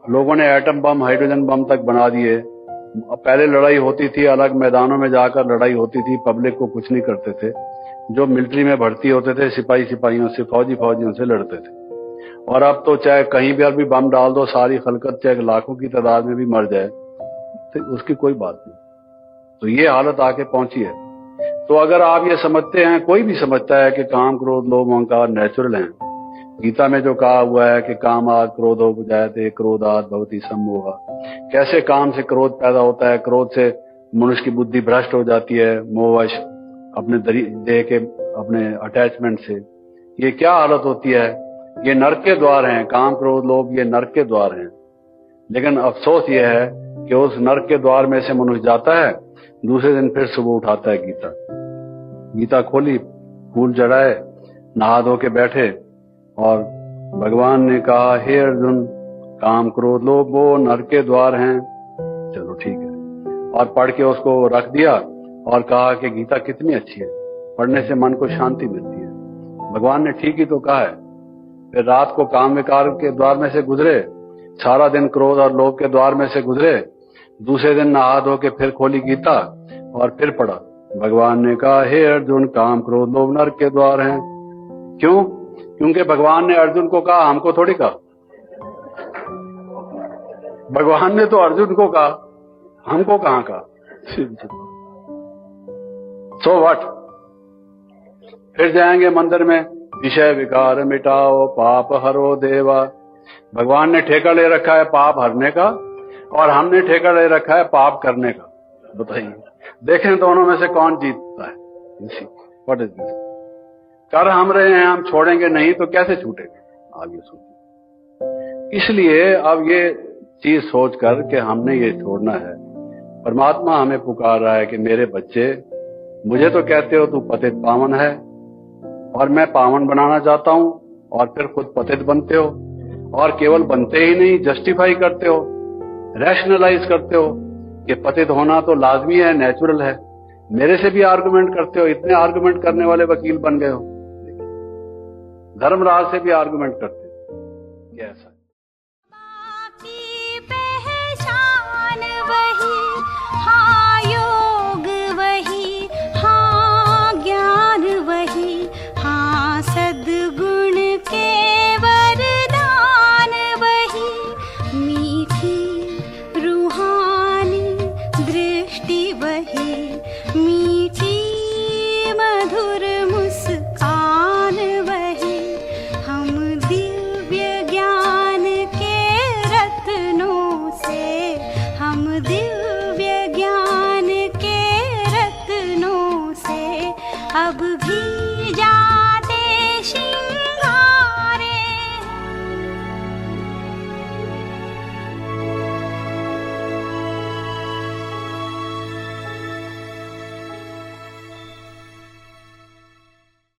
लोगों ने atom bomb, hydrogen bomb तक बना दिए। पहले लड़ाई होती थी, अलग मैदानों में जाकर लड़ाई होती थी, पब्लिक को कुछ नहीं करते थे। जो मिलिट्री में भर्ती होते थे, सिपाहियों से, फौजियों से लड़ते थे। और अब तो चाहे कहीं भी बम डाल दो, सारी खलकत चाहे लाखों की तादाद में भी मर जाए तो उसकी कोई बात नहीं। तो ये हालत आके पहुंची है। तो अगर आप ये समझते हैं, कोई भी समझता है कि काम, क्रोध, लोभ, अहंकार नेचुरल हैं, गीता में जो कहा हुआ है कि कामात् क्रोधोपजायते क्रोधात् भवति सम्मोहः, कैसे काम से क्रोध पैदा होता है, क्रोध से मनुष्य की बुद्धि भ्रष्ट हो जाती है, मोहवश अपने देह के अपने अटैचमेंट से। ये क्या हालत होती है? ये नरक के द्वार हैं, काम, क्रोध, लोभ, ये नरक के द्वार हैं। लेकिन अफसोस ये है कि उस नरक के द्वार में से मनुष्य जाता है, दूसरे दिन फिर सुबह उठाता है गीता खोली, फूल चढ़ाए, नहा धो के बैठे, और भगवान ने कहा, हे अर्जुन, काम, क्रोध, लोभ वो नरक के द्वार हैं। चलो ठीक है, और पढ़ के उसको रख दिया और कहा कि गीता कितनी अच्छी है, पढ़ने से मन को शांति मिलती है। भगवान ने ठीक ही तो कहा है। फिर रात को काम विकार के द्वार में से गुजरे, सारा दिन क्रोध और लोभ के द्वार में से गुजरे, दूसरे दिन नहा धो के फिर खोली गीता और फिर पढ़ा। भगवान ने कहा, हे अर्जुन, काम, क्रोध, लोभ नरक के द्वार हैं। क्यों? क्योंकि भगवान ने अर्जुन को कहा, हमको थोड़ी कहा। भगवान ने तो अर्जुन को कहा, हमको कहां कहा। So what? फिर जाएंगे मंदिर में, विषय विकार मिटाओ पाप हरो देवा। भगवान ने ठेका ले रखा है पाप हरने का, और हमने ठेका ले रखा है पाप करने का। बताइए, देखें दोनों में से कौन जीतता है। What is this? कर हम रहे हैं, हम छोड़ेंगे नहीं तो कैसे छूटेंगे? आगे सोचिए। इसलिए अब ये चीज सोचकर कि हमने ये छोड़ना है, परमात्मा हमें पुकार रहा है कि मेरे बच्चे, मुझे तो कहते हो तू पतित पावन है, और मैं पावन बनाना चाहता हूं, और फिर खुद पतित बनते हो, और केवल बनते ही नहीं, जस्टिफाई करते हो, रैशनलाइज करते हो कि पतित होना तो लाजमी है, नेचुरल है। मेरे से भी आर्गुमेंट करते हो, इतने आर्गुमेंट करने वाले वकील बन गए हो। धर्मराज से भी आर्गुमेंट करते हो। कैसा?